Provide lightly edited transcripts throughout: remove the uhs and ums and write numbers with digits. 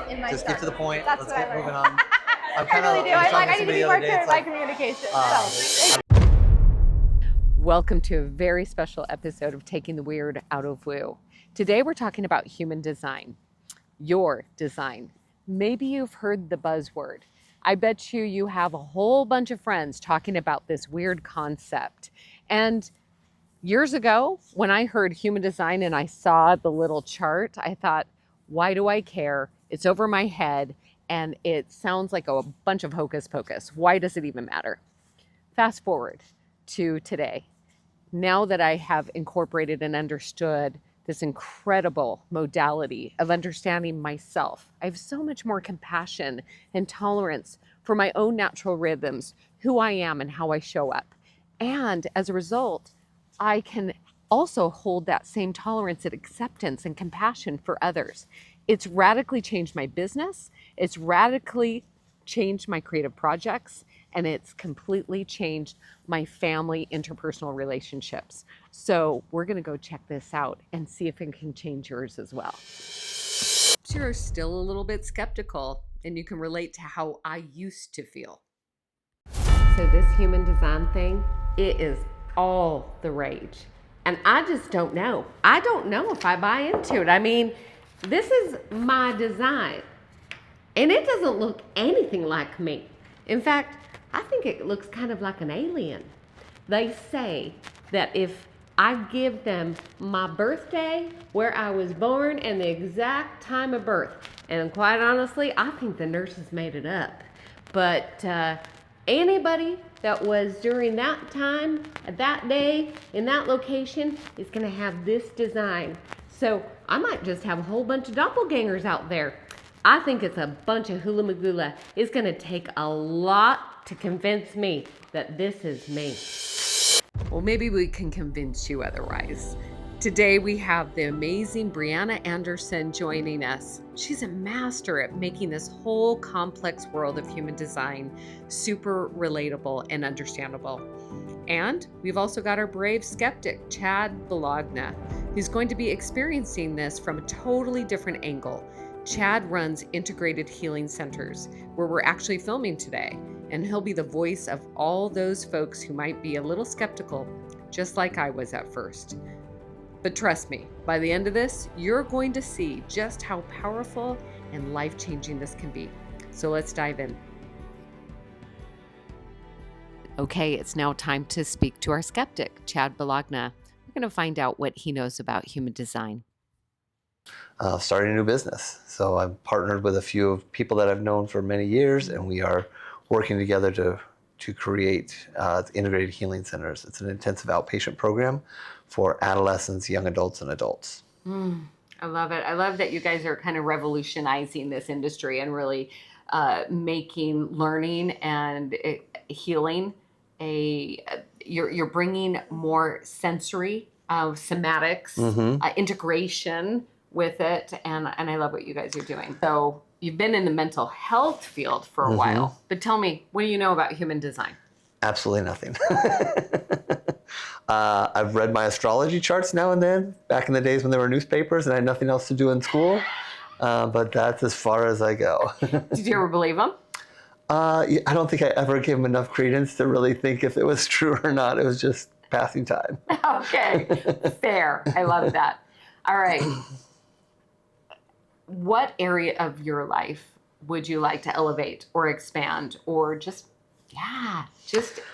in my Just start. get to the point. That's Let's what get I moving learned. on. I really do. I need to be more clear in my communication. Welcome to a very special episode of Taking the Weird Out of Woo. Today we're talking about human design, your design. Maybe you've heard the buzzword. I bet you have a whole bunch of friends talking about this weird concept. And years ago, when I heard human design and I saw the little chart, I thought, why do I care? It's over my head and it sounds like a bunch of hocus pocus. Why does it even matter? Fast forward to today. Now that I have incorporated and understood this incredible modality of understanding myself, I have so much more compassion and tolerance for my own natural rhythms, who I am and how I show up. And as a result, I can also hold that same tolerance and acceptance and compassion for others. It's radically changed my business. It's radically changed my creative projects, and it's completely changed my family interpersonal relationships. So we're gonna go check this out and see if it can change yours as well. You're still a little bit skeptical, and you can relate to how I used to feel. So this human design thing, it is all the rage. And I just don't know. I don't know if I buy into it. I mean, this is my design. And it doesn't look anything like me. In fact, I think it looks kind of like an alien. They say that if I give them my birthday, where I was born, and the exact time of birth, and quite honestly, I think the nurses made it up. But anybody that was during that time, that day, in that location is gonna have this design. So I might just have a whole bunch of doppelgangers out there. I think it's a bunch of hula magula. It's gonna take a lot to convince me that this is me. Well, maybe we can convince you otherwise. Today we have the amazing Brianna Anderson joining us. She's a master at making this whole complex world of human design super relatable and understandable. And we've also got our brave skeptic, Chad Bologna, who's going to be experiencing this from a totally different angle. Chad runs integrated healing centers where we're actually filming today, and he'll be the voice of all those folks who might be a little skeptical, just like I was at first. But trust me, by the end of this, you're going to see just how powerful and life-changing this can be. So let's dive in. Okay, it's now time to speak to our skeptic, Chad Bologna. We're going to find out what he knows about human design. Starting a new business. So I'm partnered with a few people that I've known for many years, and we are working together to create integrated healing centers. It's an intensive outpatient program for adolescents, young adults, and adults. I love it. I love that you guys are kind of revolutionizing this industry and really making learning and healing you're bringing more sensory, somatics, integration with it, and I love what you guys are doing. So you've been in the mental health field for a while, but tell me, what do you know about human design? Absolutely nothing. I've read my astrology charts now and then, back in the days when there were newspapers and I had nothing else to do in school, but that's as far as I go. Did you ever believe them? I don't think I ever gave them enough credence to really think if it was true or not. It was just passing time. Okay, fair. I love that. All right. What area of your life would you like to elevate or expand or just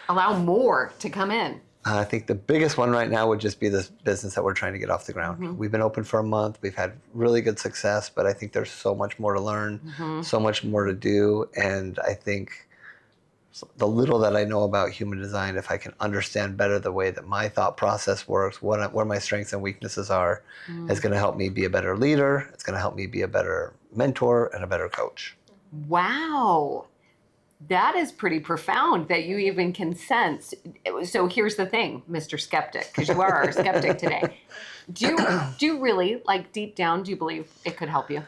allow more to come in? I think the biggest one right now would just be this business that we're trying to get off the ground. We've been open for a month. We've had really good success, but I think there's so much more to learn, so much more to do. And I think the little that I know about human design, if I can understand better the way that my thought process works, what my strengths and weaknesses are, is going to help me be a better leader. It's going to help me be a better mentor and a better coach. Wow. That is pretty profound that you even can sense. So here's the thing, Mr. Skeptic, because you are our skeptic today. Do you really, like deep down, do you believe it could help you?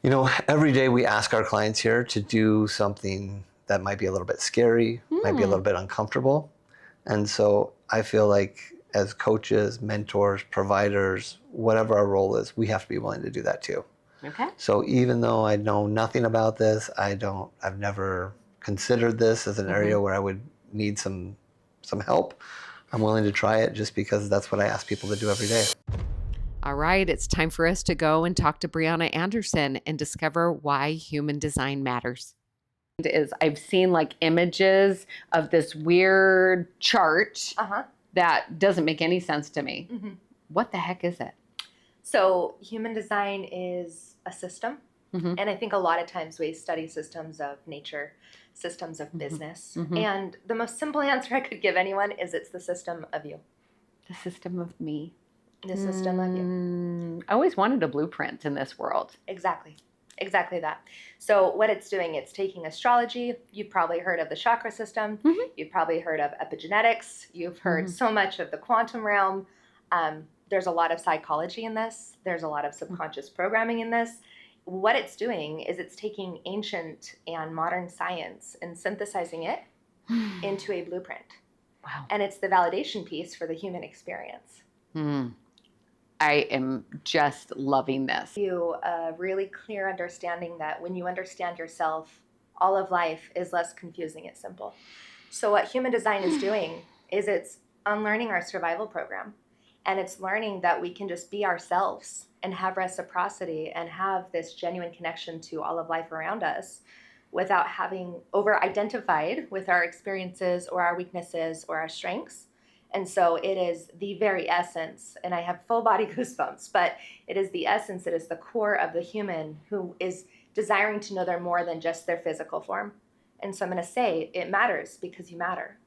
You know, every day we ask our clients here to do something that might be a little bit scary, might be a little bit uncomfortable. And so I feel like as coaches, mentors, providers, whatever our role is, we have to be willing to do that too. Okay. So even though I know nothing about this, I've never considered this as an area where I would need some help. I'm willing to try it just because that's what I ask people to do every day. All right, it's time for us to go and talk to Brianna Anderson and discover why human design matters. I've seen like images of this weird chart that doesn't make any sense to me. What the heck is it? So human design is a system. And I think a lot of times we study systems of nature, systems of business. And the most simple answer I could give anyone is it's the system of you. The system of me. The system of you. I always wanted a blueprint in this world. Exactly. Exactly that. So what it's doing, it's taking astrology. You've probably heard of the chakra system. You've probably heard of epigenetics. You've heard so much of the quantum realm. There's a lot of psychology in this. There's a lot of subconscious programming in this. What it's doing is it's taking ancient and modern science and synthesizing it into a blueprint. Wow. And it's the validation piece for the human experience. I am just loving this. You a really clear understanding that when you understand yourself, all of life is less confusing, it's simple. So what human design is doing is it's unlearning our survival program. And it's learning that we can just be ourselves and have reciprocity and have this genuine connection to all of life around us without having over-identified with our experiences or our weaknesses or our strengths. And so it is the very essence, and I have full body goosebumps, but it is the essence, it is the core of the human who is desiring to know they're more than just their physical form. And so I'm going to say it matters because you matter.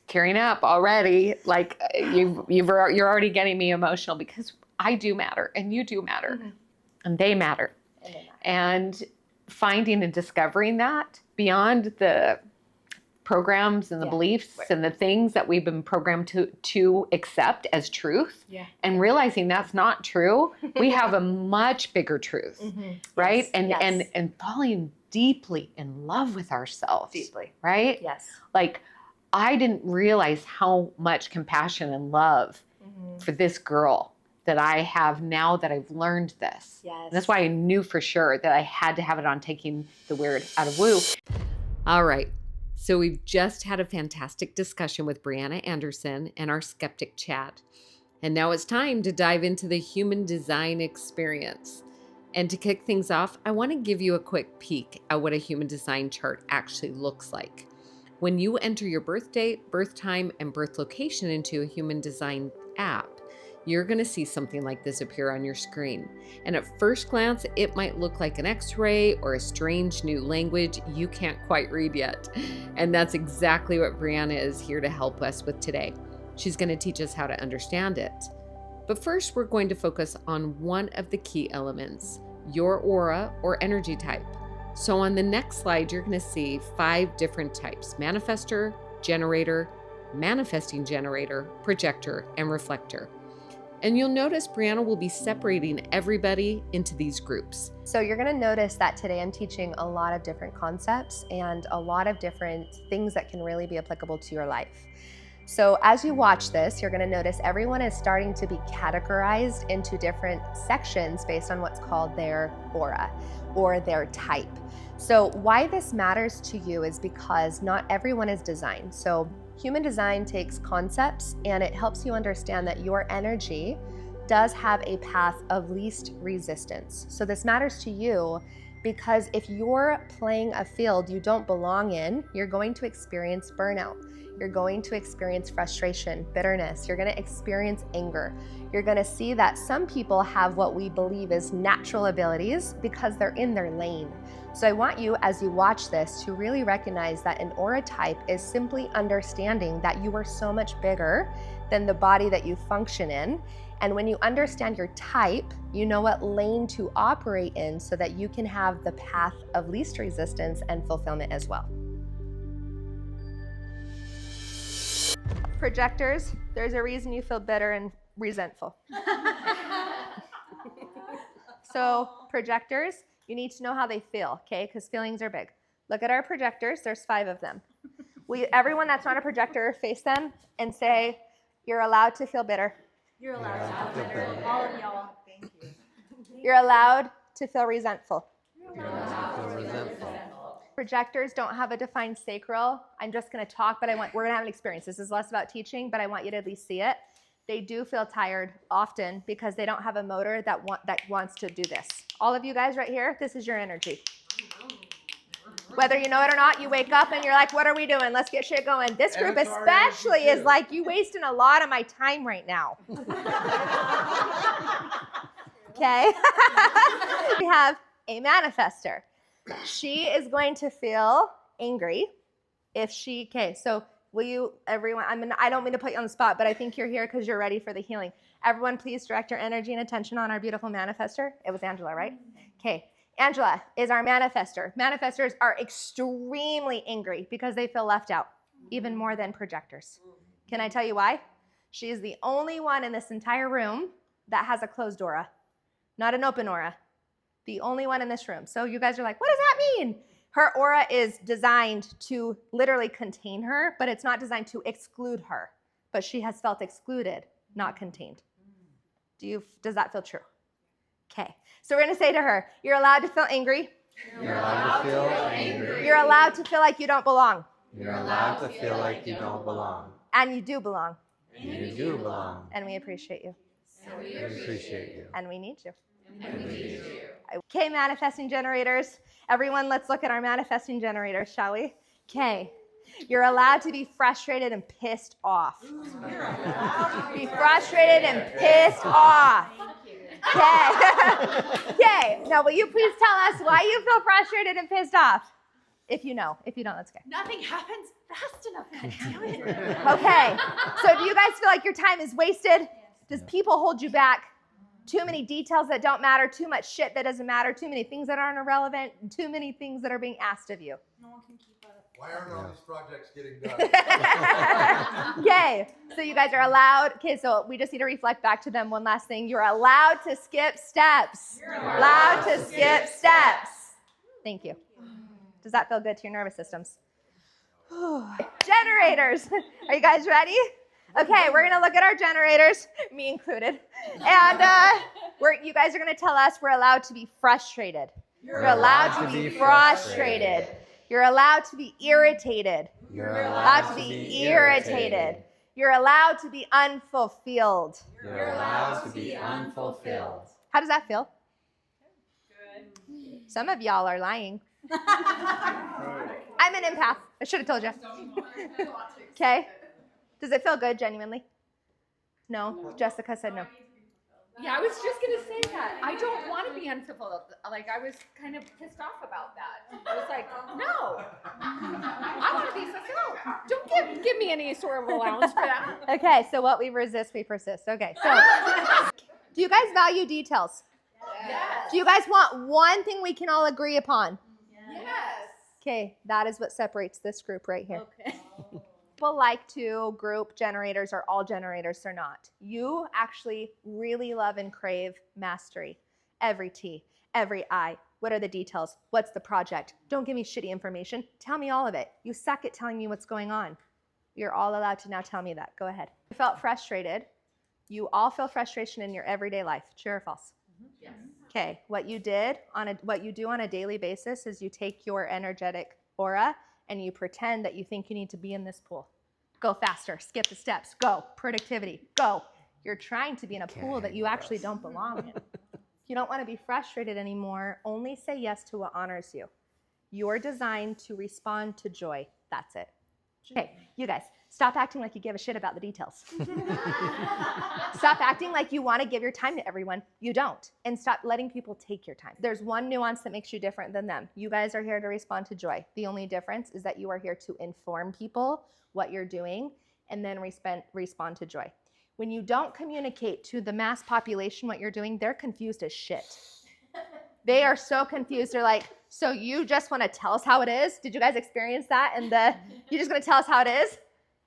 Tearing up already, like you're already getting me emotional because I do matter and you do matter and they matter. And finding and discovering that beyond the programs and the beliefs and the things that we've been programmed to accept as truth and realizing that's not true, we have a much bigger truth, right? Yes. And falling deeply in love with ourselves. Deeply. Right? Yes. Like I didn't realize how much compassion and love for this girl that I have now that I've learned this. Yes. And that's why I knew for sure that I had to have it on Taking the Weird Out of Woo. All right. So we've just had a fantastic discussion with Brianna Anderson and our Skeptic chat. And now it's time to dive into the human design experience. And to kick things off, I want to give you a quick peek at what a human design chart actually looks like. When you enter your birth date, birth time, and birth location into a human design app, you're going to see something like this appear on your screen. And at first glance, it might look like an X-ray or a strange new language you can't quite read yet. And that's exactly what Brianna is here to help us with today. She's going to teach us how to understand it. But first, we're going to focus on one of the key elements, your aura or energy type. So on the next slide, you're going to see 5 different types: manifestor, generator, manifesting generator, projector, and reflector. And you'll notice Brianna will be separating everybody into these groups. So you're going to notice that today I'm teaching a lot of different concepts and a lot of different things that can really be applicable to your life. So as you watch this, you're going to notice everyone is starting to be categorized into different sections based on what's called their aura or their type. So why this matters to you is because not everyone is designed. So human design takes concepts and it helps you understand that your energy does have a path of least resistance. So this matters to you because if you're playing a field you don't belong in, you're going to experience burnout. You're going to experience frustration, bitterness. You're going to experience anger. You're going to see that some people have what we believe is natural abilities because they're in their lane. So I want you, as you watch this, to really recognize that an aura type is simply understanding that you are so much bigger than the body that you function in. And when you understand your type, you know what lane to operate in so that you can have the path of least resistance and fulfillment as well. Projectors, there's a reason you feel bitter and resentful. So projectors, you need to know how they feel, okay? Because feelings are big. Look at our projectors, there's 5 of them. Everyone that's not a projector, face them and say, you're allowed to feel bitter. You're allowed to feel bitter. All of y'all. Thank you. You're allowed to feel resentful. You're allowed to feel resentful. Projectors don't have a defined sacral. I'm just going to talk, but we're going to have an experience. This is less about teaching, but I want you to at least see it. They do feel tired often because they don't have a motor that wants to do this. All of you guys right here, this is your energy. Whether you know it or not, you wake up and you're like, what are we doing? Let's get shit going. This group especially is like, you wasting a lot of my time right now. Okay? We have a manifester. She is going to feel angry if she, okay, so will you, everyone, I don't mean to put you on the spot, but I think you're here because you're ready for the healing. Everyone, please direct your energy and attention on our beautiful manifester. It was Angela, right? Okay. Angela is our manifester. Manifestors are extremely angry because they feel left out, even more than projectors. Can I tell you why? She is the only one in this entire room that has a closed aura, not an open aura. The only one in this room. So you guys are like, what does that mean? Her aura is designed to literally contain her, but it's not designed to exclude her. But she has felt excluded, not contained. Does that feel true? Okay. So we're going to say to her, you're allowed to feel angry. You're allowed to feel angry. You're allowed to feel like you don't belong. You're allowed to feel like you don't belong. And you do belong. And you do belong. And we appreciate you. And we appreciate you. And we need you. And we need you. Okay, manifesting generators. Everyone, let's look at our manifesting generators, shall we? Okay. You're allowed to be frustrated and pissed off. Be frustrated and pissed off. Okay. Okay. Now, will you please tell us why you feel frustrated and pissed off? If you know. If you don't, that's okay. Nothing happens fast enough. God damn it. Okay. So do you guys feel like your time is wasted? Does people hold you back? Too many details that don't matter, too much shit that doesn't matter, too many things that aren't irrelevant, too many things that are being asked of you. No one can keep up. Why aren't all these projects getting done? Okay, so you guys are allowed. Okay, so we just need to reflect back to them one last thing. You're allowed to skip steps. You're allowed to skip steps. Thank you. Does that feel good to your nervous systems? Generators. Are you guys ready? Okay, we're going to look at our generators, me included. And you guys are going to tell us we're allowed to be frustrated. You're allowed to be frustrated. You're allowed to be irritated. You're Allowed to be irritated. You're allowed to be unfulfilled. You're allowed to be unfulfilled. How does that feel? Good. Some of y'all are lying. I'm an empath. I should have told you. Okay. Does it feel good, genuinely? No? Jessica said no. Yeah, I was just going to say that. I don't want to be unfulfilled. Like, I was kind of pissed off about that. I was like, no. I want to be fulfilled. Don't give me any sort of allowance for that. Okay, so what we resist, we persist. Okay, so do you guys value details? Yes. Do you guys want one thing we can all agree upon? Yes. Okay, that is what separates this group right here. Okay. People like to group generators, or all generators are not. You actually really love and crave mastery. Every T, every I. What are the details? What's the project? Don't give me shitty information. Tell me all of it. You suck at telling me what's going on. You're all allowed to now tell me that. Go ahead. You felt frustrated. You all feel frustration in your everyday life. True or false? Yes. Okay, what you do on a daily basis is you take your energetic aura and you pretend that you think you need to be in this pool. Go faster, skip the steps, go, productivity, go. You're trying to be in a pool that you actually don't belong in. If you don't want to be frustrated anymore, only say yes to what honors you. You're designed to respond to joy. That's it. Okay, you guys, stop acting like you give a shit about the details. Stop acting like you want to give your time to everyone. You don't. And stop letting people take your time. There's one nuance that makes you different than them. You guys are here to respond to joy. The only difference is that you are here to inform people what you're doing and then respond to joy. When you don't communicate to the mass population what you're doing, they're confused as shit. They are so confused. They're like, so you just want to tell us how it is? Did you guys experience that? And you're just going to tell us how it is?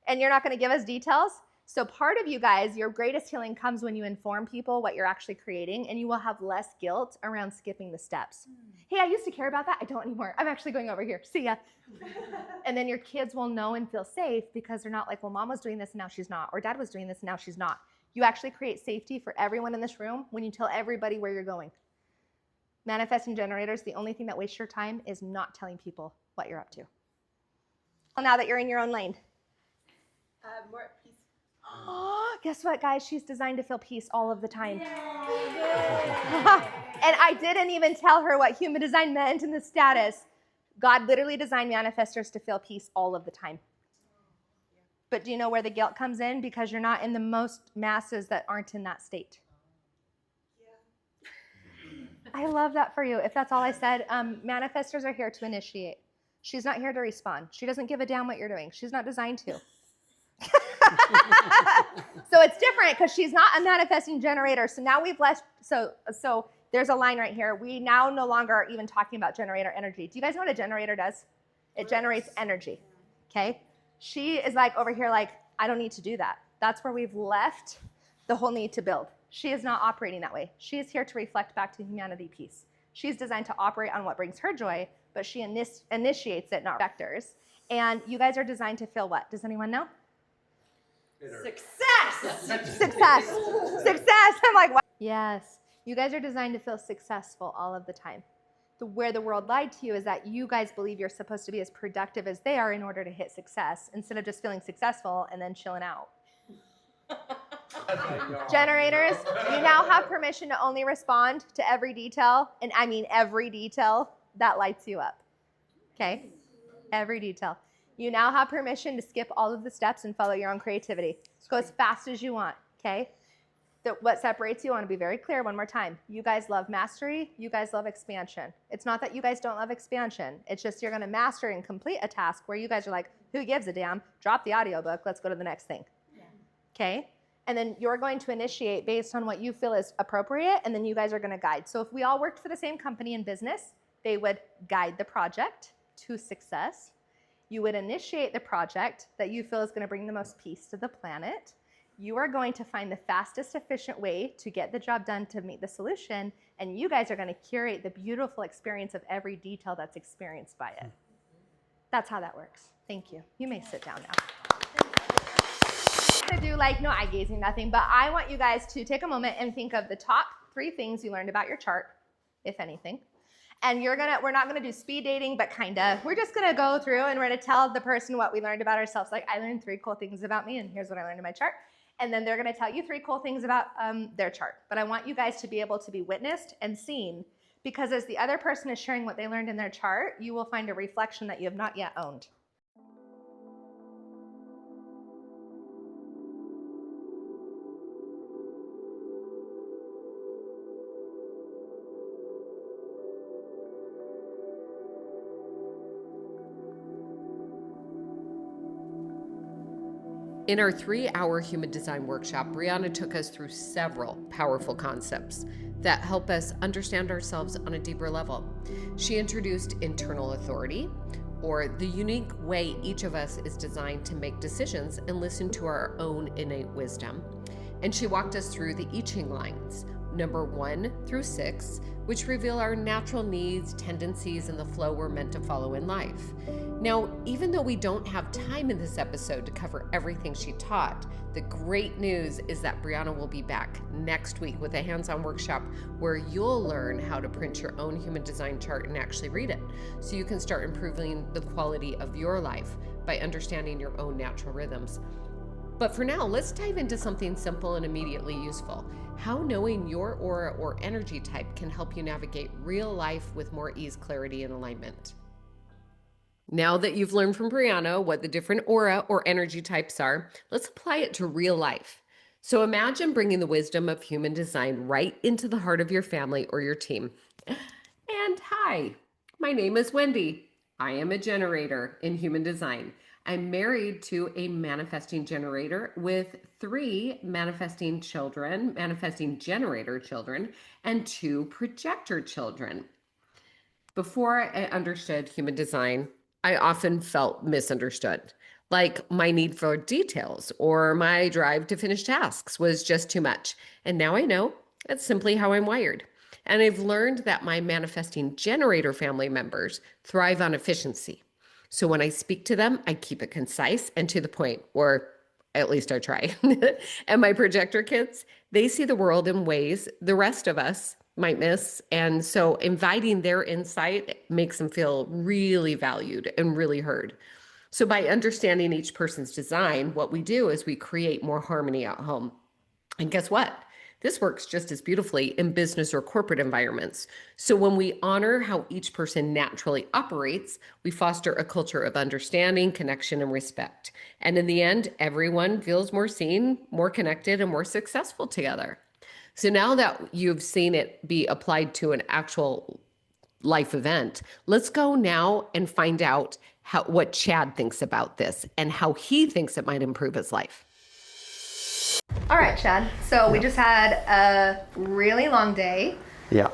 And you're not going to give us details? So part of you guys, your greatest healing comes when you inform people what you're actually creating, and you will have less guilt around skipping the steps. Hey, I used to care about that. I don't anymore. I'm actually going over here. See ya. And then your kids will know and feel safe because they're not like, well, mom was doing this and now she's not, or dad was doing this and now she's not. You actually create safety for everyone in this room when you tell everybody where you're going. Manifesting generators, the only thing that wastes your time is not telling people what you're up to. Well, now that you're in your own lane. More at peace. Oh, guess what, guys? She's designed to feel peace all of the time. And I didn't even tell her what human design meant in the status. God literally designed manifestors to feel peace all of the time. But do you know where the guilt comes in? Because you're not in the most masses that aren't in that state. I love that for you. If that's all I said, manifestors are here to initiate. She's not here to respond. She doesn't give a damn what you're doing. She's not designed to. So it's different because she's not a manifesting generator. So now we've left, so there's a line right here. We now no longer are even talking about generator energy. Do you guys know what a generator does? It generates energy, okay? She is like over here like, I don't need to do that. That's where we've left the whole need to build. She is not operating that way. She is here to reflect back to humanity peace. She's designed to operate on what brings her joy, but she initiates it, not vectors. And you guys are designed to feel what? Does anyone know? Success! Success. Success. I'm like, what? Yes. You guys are designed to feel successful all of the time. Where the world lied to you is that you guys believe you're supposed to be as productive as they are in order to hit success instead of just feeling successful and then chilling out. Generators, you now have permission to only respond to every detail, and I mean every detail that lights you up. Okay? Every detail. You now have permission to skip all of the steps and follow your own creativity. Go as fast as you want, okay? What separates you, I want to be very clear one more time. You guys love mastery. You guys love expansion. It's not that you guys don't love expansion. It's just you're going to master and complete a task where you guys are like, who gives a damn? Drop the audiobook. Let's go to the next thing. Okay? And then you're going to initiate based on what you feel is appropriate, and then you guys are going to guide. So if we all worked for the same company in business, they would guide the project to success. You would initiate the project that you feel is going to bring the most peace to the planet. You are going to find the fastest, efficient way to get the job done to meet the solution, and you guys are going to curate the beautiful experience of every detail that's experienced by it. That's how that works. Thank you. You may sit down now. I'm going to do like no eye gazing, nothing, but I want you guys to take a moment and think of the top 3 things you learned about your chart, if anything. And we're not gonna do speed dating, but kinda. We're just gonna go through and we're gonna tell the person what we learned about ourselves. Like, I learned 3 cool things about me, and here's what I learned in my chart. And then they're gonna tell you 3 cool things about their chart. But I want you guys to be able to be witnessed and seen, because as the other person is sharing what they learned in their chart, you will find a reflection that you have not yet owned. In our 3-hour human design workshop, Brianna took us through several powerful concepts that help us understand ourselves on a deeper level. She introduced internal authority, or the unique way each of us is designed to make decisions and listen to our own innate wisdom. And she walked us through the I Ching lines, number 1 through 6, which reveal our natural needs, tendencies, and the flow we're meant to follow in life. Now, even though we don't have time in this episode to cover everything she taught, the great news is that Brianna will be back next week with a hands-on workshop where you'll learn how to print your own human design chart and actually read it, so you can start improving the quality of your life by understanding your own natural rhythms. But for now, let's dive into something simple and immediately useful: how knowing your aura or energy type can help you navigate real life with more ease, clarity, and alignment. Now that you've learned from Brianna what the different aura or energy types are, let's apply it to real life. So imagine bringing the wisdom of human design right into the heart of your family or your team. And hi, my name is Wendy. I am a generator in human design. I'm married to a manifesting generator with 3 manifesting generator children, and 2 projector children. Before I understood human design, I often felt misunderstood. Like my need for details or my drive to finish tasks was just too much. And now I know that's simply how I'm wired. And I've learned that my manifesting generator family members thrive on efficiency. So when I speak to them, I keep it concise and to the point, or at least I try. And my projector kids, they see the world in ways the rest of us might miss. And so inviting their insight makes them feel really valued and really heard. So by understanding each person's design, what we do is we create more harmony at home. And guess what? This works just as beautifully in business or corporate environments. So when we honor how each person naturally operates, we foster a culture of understanding, connection, and respect. And in the end, everyone feels more seen, more connected, and more successful together. So now that you've seen it be applied to an actual life event, let's go now and find out what Chad thinks about this and how he thinks it might improve his life. All right, Chad. So we just had a really long day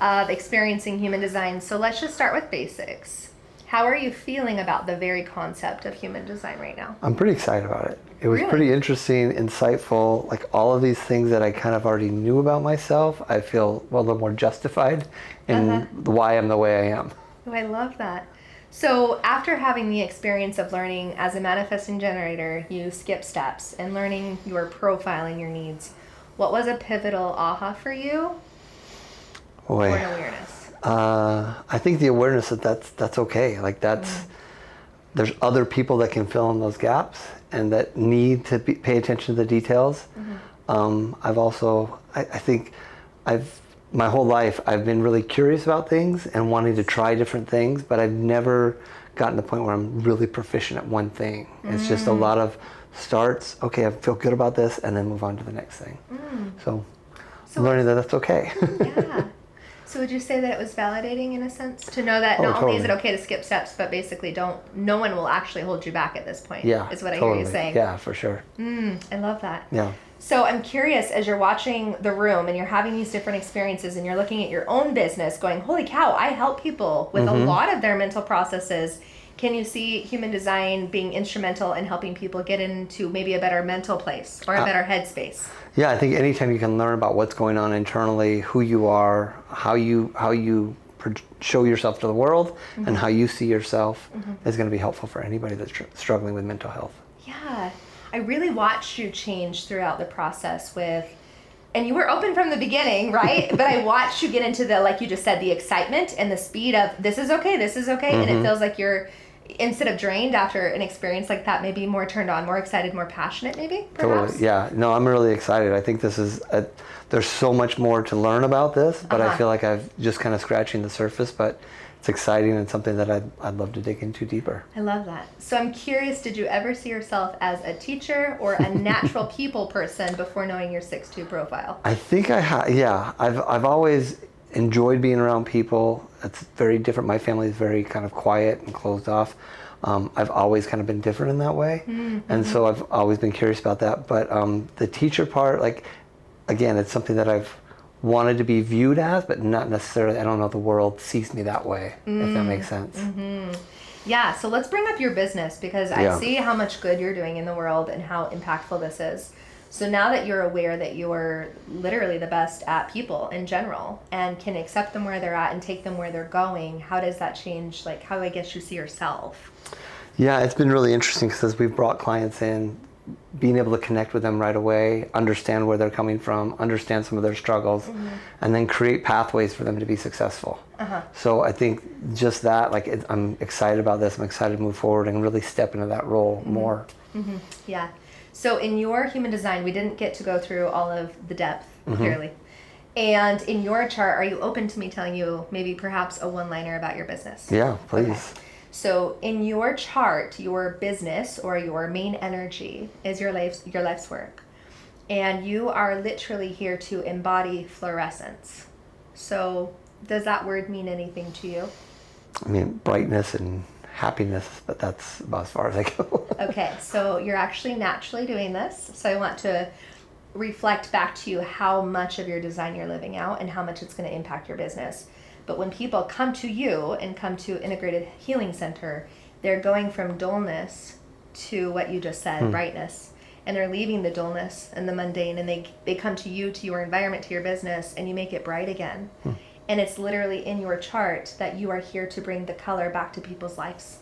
of experiencing human design. So let's just start with basics. How are you feeling about the very concept of human design right now? I'm pretty excited about it. It was pretty interesting, insightful, like all of these things that I kind of already knew about myself. I feel a little more justified in why I'm the way I am. Oh, I love that. So after having the experience of learning as a manifesting generator, you skip steps and learning your profile and your needs, what was a pivotal aha for you or an awareness? I think the awareness that that's okay. Like there's other people that can fill in those gaps and that need to pay attention to the details. I think my whole life I've been really curious about things and wanting to try different things, but I've never gotten to the point where I'm really proficient at one thing. It's just a lot of starts, okay, I feel good about this, and then move on to the next thing. So I'm learning that that's okay. Yeah. So would you say that it was validating in a sense to know that not only is it okay to skip steps, but basically no one will actually hold you back at this point? Yeah, is what I hear you saying. Yeah, for sure. I love that. Yeah. So I'm curious, as you're watching the room and you're having these different experiences and you're looking at your own business going, holy cow, I help people with a lot of their mental processes. Can you see human design being instrumental in helping people get into maybe a better mental place or a better headspace? Yeah, I think anytime you can learn about what's going on internally, who you are, how you show yourself to the world, and how you see yourself is going to be helpful for anybody that's struggling with mental health. Yeah. I really watched you change throughout the process and you were open from the beginning, right? But I watched you get into the, like you just said, the excitement and the speed of this is okay. And it feels like you're, instead of drained after an experience like that, maybe more turned on, more excited, more passionate maybe, perhaps? Totally, yeah. No, I'm really excited. I think this is, there's so much more to learn about this, but I feel like I've just kind of scratching the surface, but it's exciting and something that I'd love to dig into deeper. I love that. So I'm curious, did you ever see yourself as a teacher or a natural people person before knowing your 6'2" profile? I think I have, yeah. I've always enjoyed being around people. It's very different. My family is very kind of quiet and closed off. I've always kind of been different in that way. And so I've always been curious about that. But the teacher part, like, again, it's something that I've wanted to be viewed as, but not necessarily, I don't know, the world sees me that way, if that makes sense. Yeah, so let's bring up your business because I see how much good you're doing in the world and how impactful this is. So now that you're aware that you're literally the best at people in general and can accept them where they're at and take them where they're going, how does that change, like, how I guess you see yourself? Yeah, it's been really interesting because as we've brought clients in, being able to connect with them right away, understand where they're coming from, understand some of their struggles, and then create pathways for them to be successful. So I think just that, like, I'm excited about this. I'm excited to move forward and really step into that role more. Yeah. So in your human design, we didn't get to go through all of the depth, clearly. And in your chart, are you open to me telling you maybe perhaps a one-liner about your business? Yeah, please. Okay. So in your chart, your business or your main energy is your life's work. And you are literally here to embody fluorescence. So does that word mean anything to you? I mean, brightness and happiness, but that's about as far as I go. Okay, so you're actually naturally doing this. So I want to reflect back to you how much of your design you're living out and how much it's going to impact your business. But when people come to you and come to Integrated Healing Center, they're going from dullness to what you just said, brightness. And they're leaving the dullness and the mundane, and they come to you, to your environment, to your business, and you make it bright again. And it's literally in your chart that you are here to bring the color back to people's lives.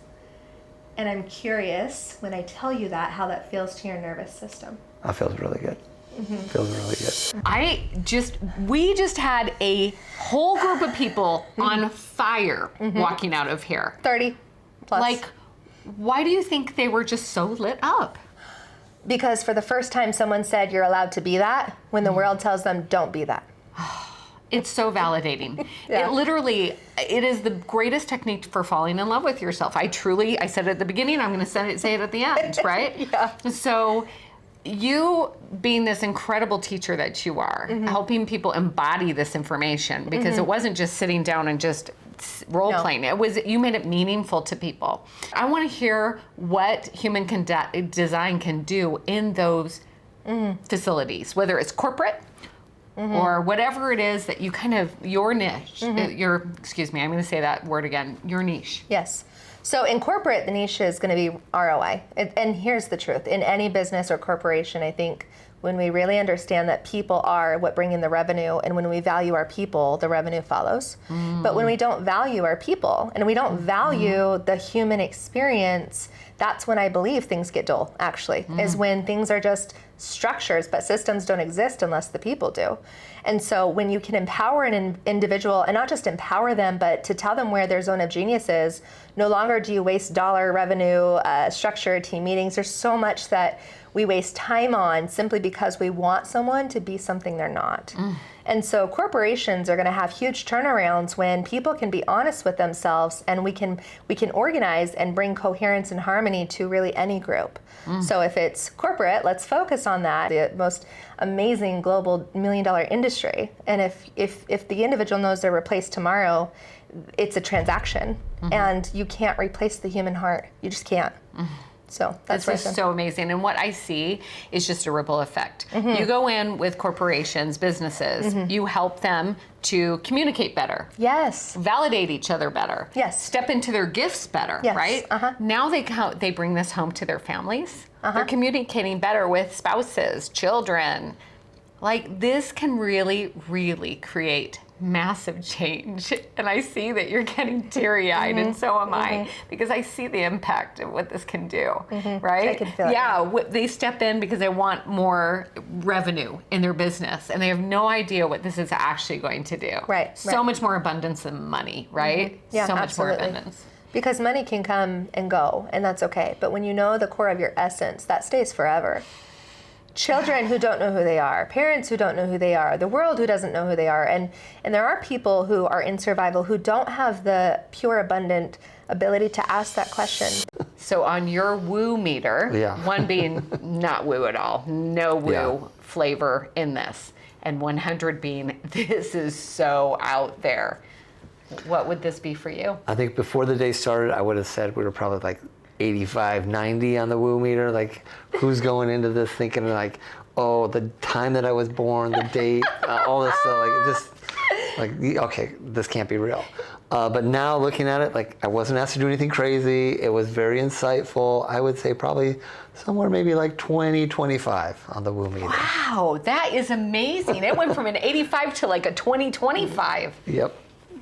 And I'm curious, when I tell you that, how that feels to your nervous system. That feels really good. Feels really good. We just had a whole group of people on fire walking out of here. 30 plus. Like, why do you think they were just so lit up? Because for the first time someone said you're allowed to be that when the world tells them don't be that. It's so validating. Yeah. It is the greatest technique for falling in love with yourself. I said it at the beginning, I'm going to say it at the end, right? Yeah. So you being this incredible teacher that you are, helping people embody this information, because it wasn't just sitting down and just role playing. You made it meaningful to people. I want to hear what human design can do in those facilities, whether it's corporate or whatever it is that you your niche, I'm going to say that word again, your niche. Yes. So in corporate, the niche is going to be ROI. And here's the truth. In any business or corporation, I think when we really understand that people are what bring in the revenue, and when we value our people, the revenue follows. But when we don't value our people and we don't value the human experience, that's when I believe things get dull, actually, is when things are just structures, but systems don't exist unless the people do. And so when you can empower an individual, and not just empower them, but to tell them where their zone of genius is, no longer do you waste dollar revenue, structure, team meetings. There's so much that we waste time on simply because we want someone to be something they're not. And so corporations are going to have huge turnarounds when people can be honest with themselves, and we can organize and bring coherence and harmony to really any group. So if it's corporate, let's focus on that, the most amazing global $1 million industry. And if the individual knows they're replaced tomorrow, it's a transaction, and you can't replace the human heart. You just can't. So that's This is so amazing. And what I see is just a ripple effect. You go in with corporations, businesses, you help them to communicate better. Yes. Validate each other better. Yes. Step into their gifts better, Yes. right? Now they bring this home to their families. They're communicating better with spouses, children. Like, this can really, really create massive change. And I see that you're getting teary-eyed, and so am I, because I see the impact of what this can do, right? I can feel it. Yeah, they step in because they want more revenue in their business, and they have no idea what this is actually going to do. Right, So right. much more abundance than money, right? Yeah, so much absolutely. more abundance. Because money can come and go, and that's okay. But when you know the core of your essence, that stays forever. Children who don't know who they are, parents who don't know who they are, the world who doesn't know who they are. And there are people who are in survival who don't have the pure, abundant ability to ask that question. So on your woo meter, Yeah. 1 being not woo at all, no woo Yeah. flavor in this, and 100 being this is so out there, what would this be for you? I think before the day started, I would have said we were probably like 85, 90 on the woo meter. Like, who's going into this thinking like, oh, the time that I was born, the date, all this stuff, okay, this can't be real. But now looking at it, like, I wasn't asked to do anything crazy. It was very insightful. I would say probably somewhere maybe like 20, 25 on the woo meter. Wow, that is amazing. It went from an 85 to like a 20-25. Yep.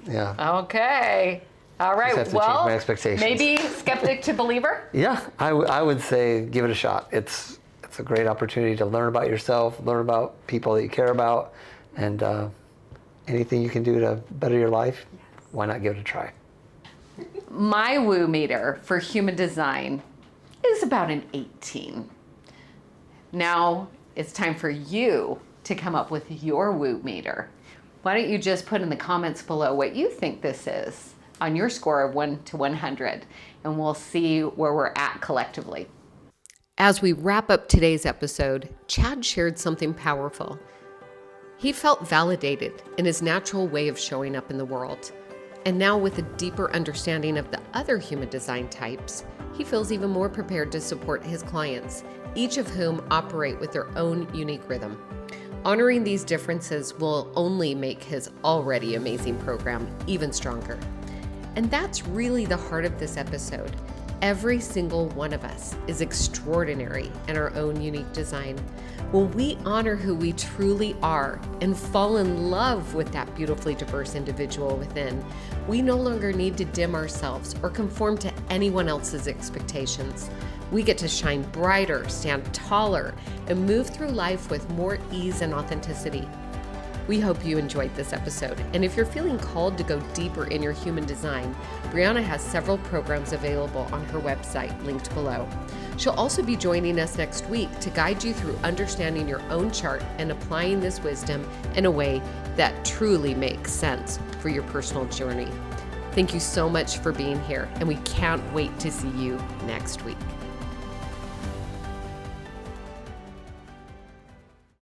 Yeah. Okay. All right. Just have to change my expectations. Maybe skeptic to believer? Yeah, I would say give it a shot. It's a great opportunity to learn about yourself, learn about people that you care about, and anything you can do to better your life, why not give it a try? My woo meter for human design is about an 18. Now it's time for you to come up with your woo meter. Why don't you just put in the comments below what you think this is on your score of 1 to 100, and we'll see where we're at collectively. As we wrap up today's episode, Chad shared something powerful. He felt validated in his natural way of showing up in the world. And now, with a deeper understanding of the other human design types, he feels even more prepared to support his clients, each of whom operate with their own unique rhythm. Honoring these differences will only make his already amazing program even stronger. And that's really the heart of this episode. every single one of us is extraordinary in our own unique design. When we honor who we truly are and fall in love with that beautifully diverse individual within, we no longer need to dim ourselves or conform to anyone else's expectations. We get to shine brighter, stand taller, and move through life with more ease and authenticity. We hope you enjoyed this episode, and if you're feeling called to go deeper in your human design, Brianna has several programs available on her website, linked below. She'll also be joining us next week to guide you through understanding your own chart and applying this wisdom in a way that truly makes sense for your personal journey. Thank you so much for being here, and we can't wait to see you next week.